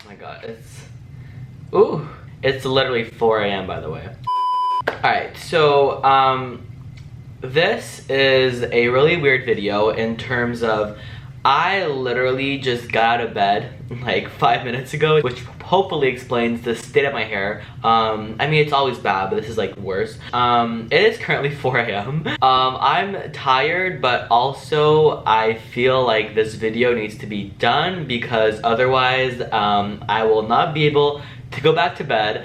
my god, it's literally 4 a.m. by the way. Alright, so this is a really weird video in terms of I literally just got out of bed like 5 minutes ago, which hopefully explains the state of my hair. I mean, it's always bad, but this is like worse. It is currently 4 a.m. I'm tired, but also I feel like this video needs to be done because otherwise I will not be able to go back to bed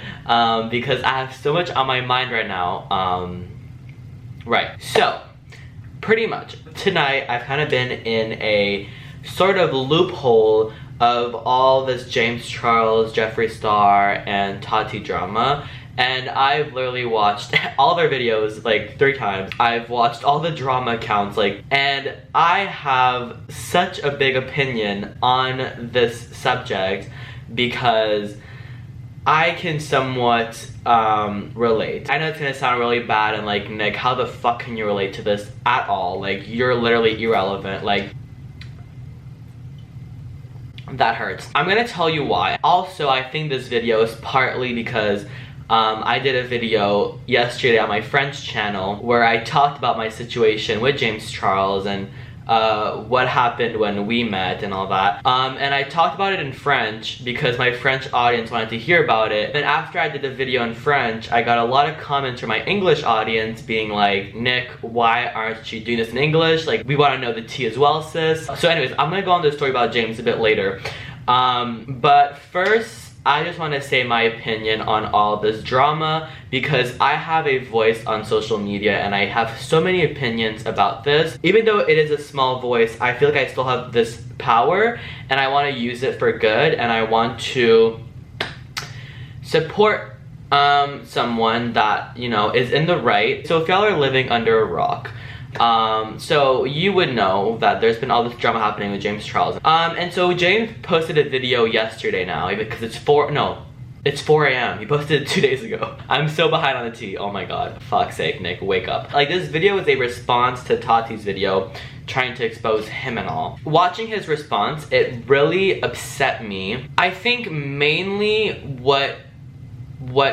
because I have so much on my mind right now. Right, so pretty much tonight I've kind of been in a sort of loophole of all this James Charles, Jeffree Star, and Tati drama, and I've literally watched all their videos like 3 times. I've watched all the drama accounts, like, and I have such a big opinion on this subject because I can somewhat relate. I know it's gonna sound really bad and like, Nick, how the fuck can you relate to this at all? Like, you're literally irrelevant. Like, that hurts. I'm gonna tell you why. Also, I think this video is partly because I did a video yesterday on my friend's channel where I talked about my situation with James Charles and what happened when we met and all that. And I talked about it in French because my French audience wanted to hear about it. And after I did the video in French, I got a lot of comments from my English audience being like, Nick, why aren't you doing this in English? Like, we want to know the tea as well, sis. So anyways, I'm gonna go on to the story about James a bit later. But first, I just want to say my opinion on all this drama because I have a voice on social media and I have so many opinions about this. Even though it is a small voice, I feel like I still have this power and I want to use it for good, and I want to support someone that, you know, is in the right. So if y'all are living under a rock, so you would know that there's been all this drama happening with James Charles. And so James posted a video yesterday now, because it's 4 a.m. He posted it 2 days ago. I'm so behind on the tea. Oh my god. Fuck's sake, Nick, wake up. Like, this video is a response to Tati's video trying to expose him and all. Watching his response, it really upset me. I think mainly what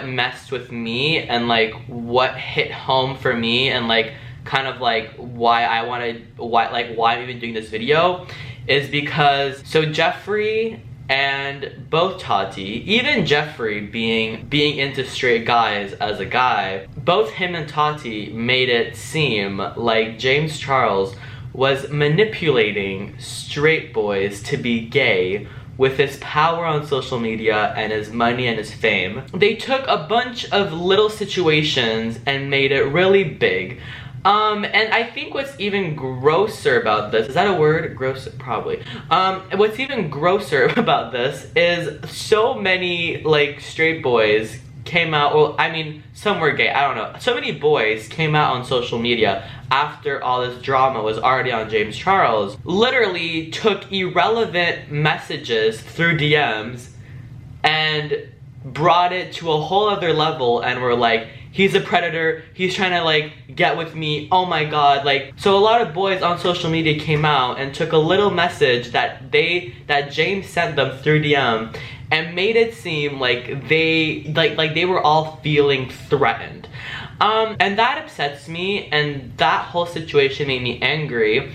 messed with me and like what hit home for me and like kind of like why I'm even doing this video is because, so Jeffree and both Tati, even Jeffree being into straight guys as a guy, both him and Tati made it seem like James Charles was manipulating straight boys to be gay with his power on social media and his money and his fame. They took a bunch of little situations and made it really big. And I think what's even grosser about this, is that a word? Gross, probably. What's even grosser about this is so many, like, straight boys came out, well, I mean, some were gay, I don't know. So many boys came out on social media after all this drama was already on James Charles, literally took irrelevant messages through DMs and brought it to a whole other level and were like, he's a predator, he's trying to like get with me, oh my god. Like, so a lot of boys on social media came out and took a little message that James sent them through DM and made it seem like they were all feeling threatened. And that upsets me, and that whole situation made me angry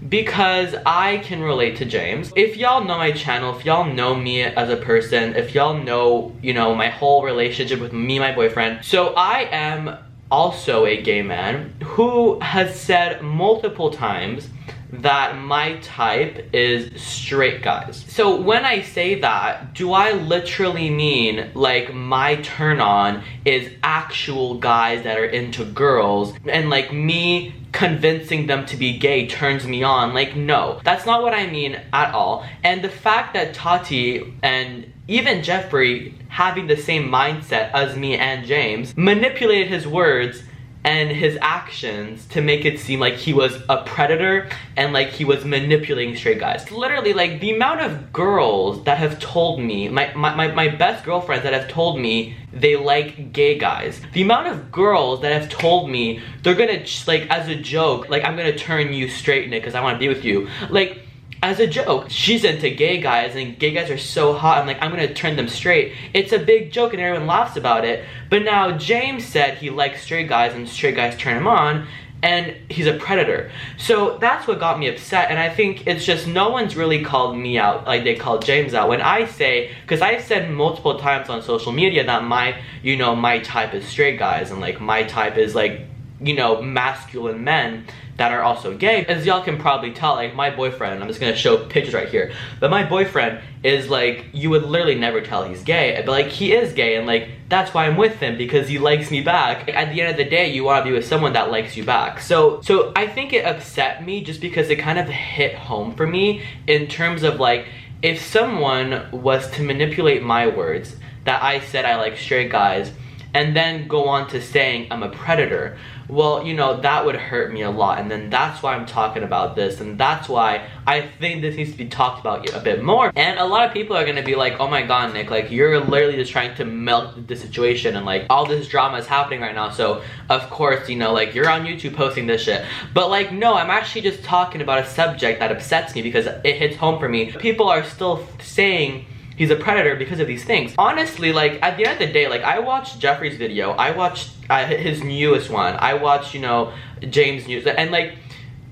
because I can relate to James. If y'all know my channel, if y'all know me as a person, if y'all know, you know, my whole relationship with me and my boyfriend, so I am also a gay man who has said multiple times that my type is straight guys. So when I say that, do I literally mean like my turn on is actual guys that are into girls and like me convincing them to be gay turns me on? Like, no, that's not what I mean at all. And the fact that Tati and even Jeffree, having the same mindset as me and James, manipulated his words and his actions to make it seem like he was a predator and like he was manipulating straight guys. Literally, like, the amount of girls that have told me, my best girlfriends that have told me they like gay guys, the amount of girls that have told me they're gonna, like, as a joke, like, I'm gonna turn you straight, Nick, because I want to be with you. Like, as a joke. She's into gay guys and gay guys are so hot, I'm like, I'm gonna turn them straight. It's a big joke and everyone laughs about it. But now James said he likes straight guys and straight guys turn him on, and he's a predator. So that's what got me upset, and I think it's just no one's really called me out like they called James out. When I say, because I've said multiple times on social media that my, you know, my type is straight guys, and like my type is like, you know, masculine men that are also gay. As y'all can probably tell, like my boyfriend, I'm just gonna show pictures right here, but my boyfriend is like, you would literally never tell he's gay, but like he is gay, and like that's why I'm with him, because he likes me back. At the end of the day, you want to be with someone that likes you back. So I think it upset me just because it kind of hit home for me in terms of like, if someone was to manipulate my words that I said I like straight guys and then go on to saying I'm a predator, well, you know, that would hurt me a lot. And then that's why I'm talking about this, and that's why I think this needs to be talked about a bit more. And a lot of people are gonna be like, oh my god, Nick, like you're literally just trying to melt the situation, and like all this drama is happening right now, so of course, you know, like you're on YouTube posting this shit. But like, no, I'm actually just talking about a subject that upsets me because it hits home for me. People are still saying he's a predator because of these things. Honestly, like at the end of the day, like I watched Jeffree's video, I watched his newest one, I watched, you know, James' news, and like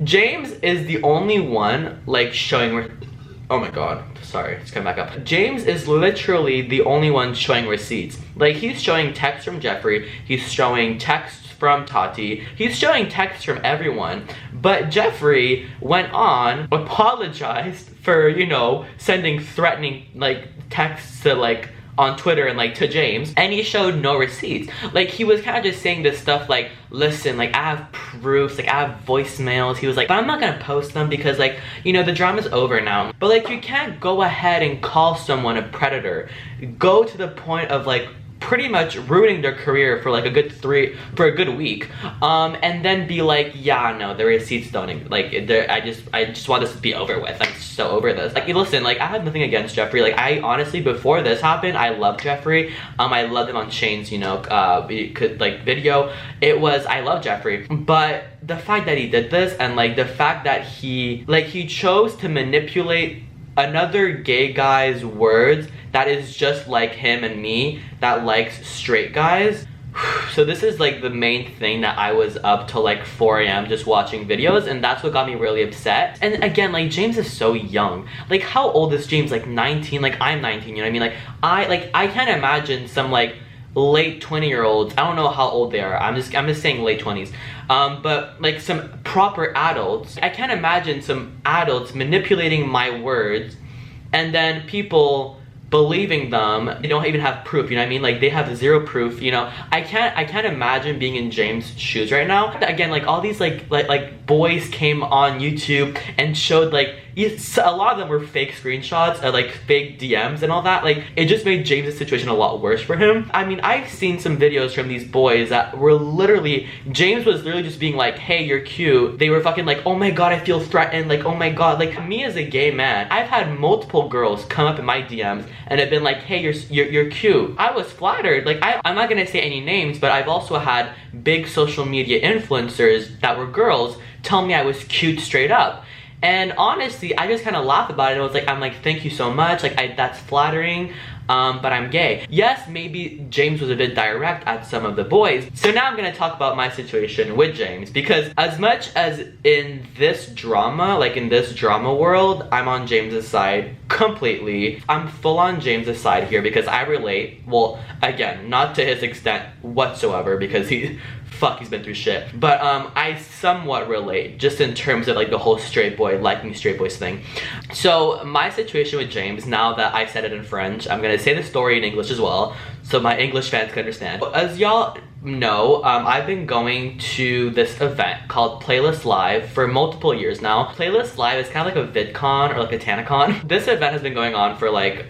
James is the only one like showing, oh my god, sorry, it's coming back up. James is literally the only one showing receipts. Like he's showing texts from Jeffree, he's showing texts from Tati, he's showing texts from everyone, but Jeffree went on, apologized for, you know, sending threatening like texts to like on Twitter and like to James, and he showed no receipts. Like he was kind of just saying this stuff like, listen, like I have proofs, like I have voicemails. He was like, but I'm not gonna post them because like, you know, the drama's over now. But like you can't go ahead and call someone a predator, go to the point of like pretty much ruining their career for like a good week, and then be like, yeah, no, the receipts don't, like, I just want this to be over with. I'm so over this. Like, listen, like, I have nothing against Jeffree. Like, I honestly, before this happened, I loved Jeffree. I loved him on Shane's, you know, like, video. I love Jeffree. But the fact that he did this, and, like, the fact that he chose to manipulate another gay guy's words that is just like him and me, that likes straight guys. So this is like the main thing that I was up till like 4 a.m. just watching videos, and that's what got me really upset. And again, like James is so young. Like how old is James? Like 19? Like I'm 19, you know what I mean? Like I can't imagine some like late 20-year-olds, I don't know how old they are, I'm just saying late 20s, but like some proper adults, I can't imagine some adults manipulating my words and then people believing them. They don't even have proof, you know what I mean? Like they have zero proof, you know. I can't imagine being in James' shoes right now. Again, like all these like boys came on YouTube and showed like, a lot of them were fake screenshots or like fake DMs and all that. Like it just made James' situation a lot worse for him. I mean, I've seen some videos from these boys that were literally, James was literally just being like, hey, you're cute. They were fucking like, oh my god, I feel threatened. Like, oh my god. Like me as a gay man, I've had multiple girls come up in my DMs and have been like, hey, you're cute. I was flattered. Like I'm not gonna say any names, but I've also had big social media influencers that were girls tell me I was cute straight up. And honestly, I just kind of laughed about it. I'm like, thank you so much. Like, that's flattering, but I'm gay. Yes, maybe James was a bit direct at some of the boys. So now I'm gonna talk about my situation with James, because as much as in this drama, like in this drama world, I'm on James's side completely. I'm full on James's side here because I relate. Well, again, not to his extent whatsoever, because he's been through shit, but I somewhat relate just in terms of like the whole straight boy liking straight boys thing. So my situation with James, now that I said it in French, I'm gonna say the story in English as well so my English fans can understand. As y'all know, I've been going to this event called Playlist Live for multiple years now. Playlist Live is kind of like a VidCon or like a TanaCon. This event has been going on for like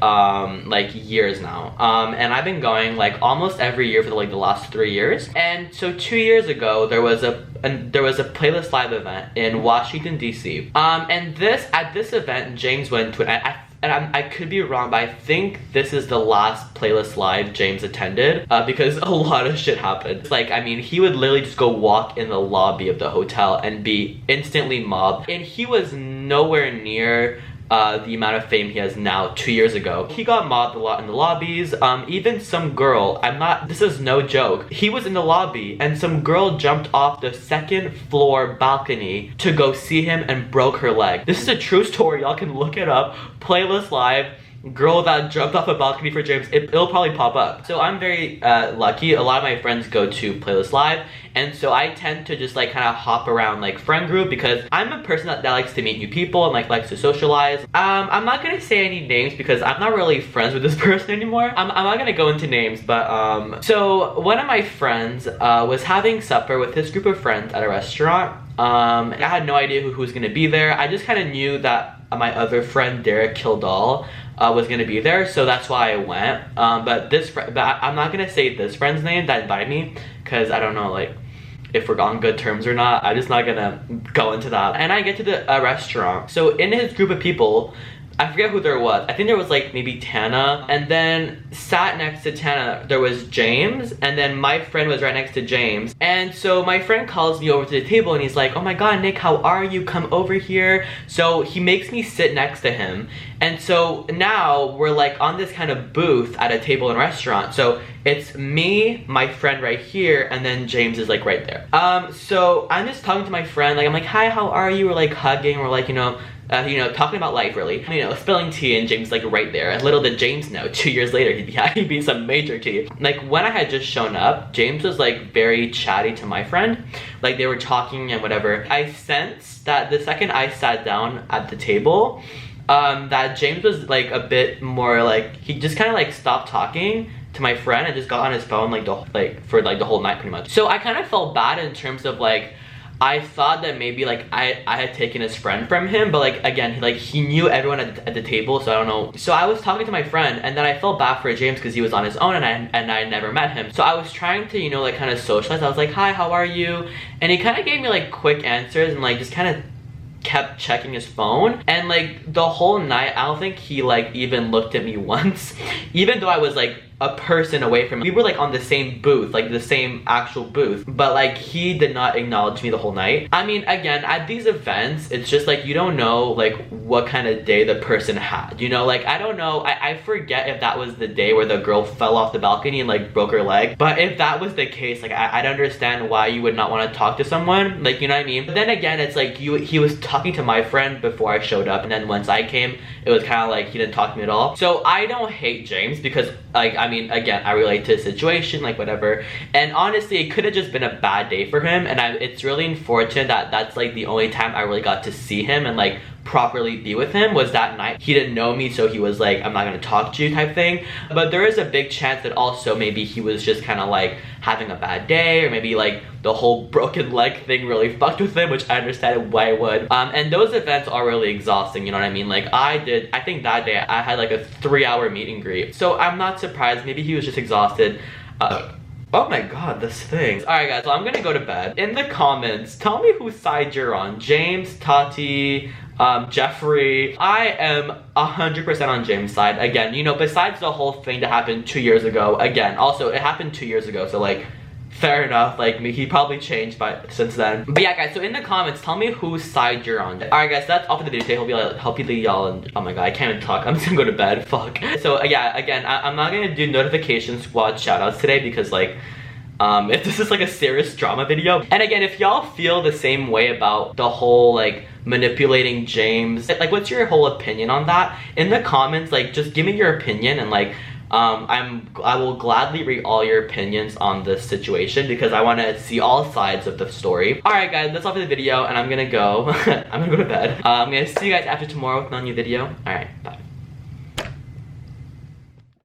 years now, and I've been going like almost every year for the last 3 years. And so 2 years ago there was a Playlist Live event in Washington DC, and at this event James went to it. and I could be wrong, but I think this is the last Playlist Live James attended, because a lot of shit happened. Like, I mean, he would literally just go walk in the lobby of the hotel and be instantly mobbed, and he was nowhere near the amount of fame he has now 2 years ago. He got mobbed a lot in the lobbies. Even some girl, this is no joke, he was in the lobby and some girl jumped off the 2nd floor balcony to go see him and broke her leg. This is a true story, y'all can look it up. Playlist Live, girl that jumped off a balcony for James. It'll probably pop up. So I'm very lucky. A lot of my friends go to Playlist Live, and so I tend to just like kind of hop around like friend group because I'm a person that likes to meet new people and like likes to socialize. I'm not gonna say any names because I'm not really friends with this person anymore. I'm not gonna go into names, but so one of my friends was having supper with his group of friends at a restaurant. I had no idea who was gonna be there. I just kind of knew that my other friend Derek Kildall was gonna be there, so that's why I went. But I'm not gonna say this friend's name that invited me because I don't know like if we're on good terms or not. I'm just not gonna go into that. And I get to the restaurant. So in his group of people, I forget who there was. I think there was like maybe Tana, and then sat next to Tana there was James, and then my friend was right next to James. And so my friend calls me over to the table and he's like, oh my god, Nick, how are you? Come over here. So he makes me sit next to him. And so now we're like on this kind of booth at a table in a restaurant. So it's me, my friend right here, and then James is like right there. So I'm just talking to my friend, like I'm like, hi, how are you? We're like hugging, we're like, you know, talking about life really. You know, spilling tea, and James like right there. Little did James know, 2 years later he'd be some major tea. Like when I had just shown up, James was like very chatty to my friend. Like they were talking and whatever. I sensed that the second I sat down at the table, that James was like a bit more like, he just kind of like stopped talking to my friend and just got on his phone for the whole night pretty much. So I kind of felt bad in terms of like, I thought that maybe like I had taken his friend from him, but like again, like he knew everyone at the table, so I don't know. So I was talking to my friend, and then I felt bad for James because he was on his own and I never met him. So I was trying to, you know, like kind of socialize. I was like, hi, how are you? And he kind of gave me like quick answers and like just kind of kept checking his phone. And like the whole night, I don't think he like even looked at me once, even though I was like a person away from him. We were like on the same booth, like the same actual booth, but like he did not acknowledge me the whole night. I mean, again, at these events, it's just like you don't know like what kind of day the person had, you know? Like I don't know, I forget if that was the day where the girl fell off the balcony and like broke her leg, but if that was the case, like I'd understand why you would not want to talk to someone, like, you know what I mean? But then again, it's like he was talking to my friend before I showed up, and then once I came, it was kind of like he didn't talk to me at all. So I don't hate James because like, I mean, again, I relate to the situation, like whatever. And honestly, it could have just been a bad day for him, and it's really unfortunate that that's like the only time I really got to see him and like properly be with him was that night. He didn't know me, so he was like, I'm not gonna talk to you type thing. But there is a big chance that also maybe he was just kind of like having a bad day, or maybe like the whole broken leg thing really fucked with him, which I understand why it would. And those events are really exhausting, you know what I mean? Like I think that day I had like a 3-hour meet and greet, so I'm not surprised. Maybe he was just exhausted. Oh my god, this thing. Alright guys, so I'm gonna go to bed. In the comments, tell me whose side you're on. James, Tati, Jeffree. I am 100% on James' side. Again, you know, besides the whole thing that happened 2 years ago, again, also it happened 2 years ago, so like, fair enough, like he probably changed since then. But yeah guys, so in the comments, tell me whose side you're on. Alright guys, that's all for the video today. Hope y'all, and oh my god, I can't even talk. I'm just gonna go to bed, fuck. So yeah, again, I'm not gonna do notification squad shoutouts today because like, if this is like a serious drama video. And again, if y'all feel the same way about the whole like manipulating James, like what's your whole opinion on that? In the comments, like just give me your opinion, and like I will gladly read all your opinions on this situation because I want to see all sides of the story. Alright guys, that's all for the video, and I'm gonna go I'm gonna go to bed. I'm gonna see you guys after tomorrow with no new video. Alright, bye.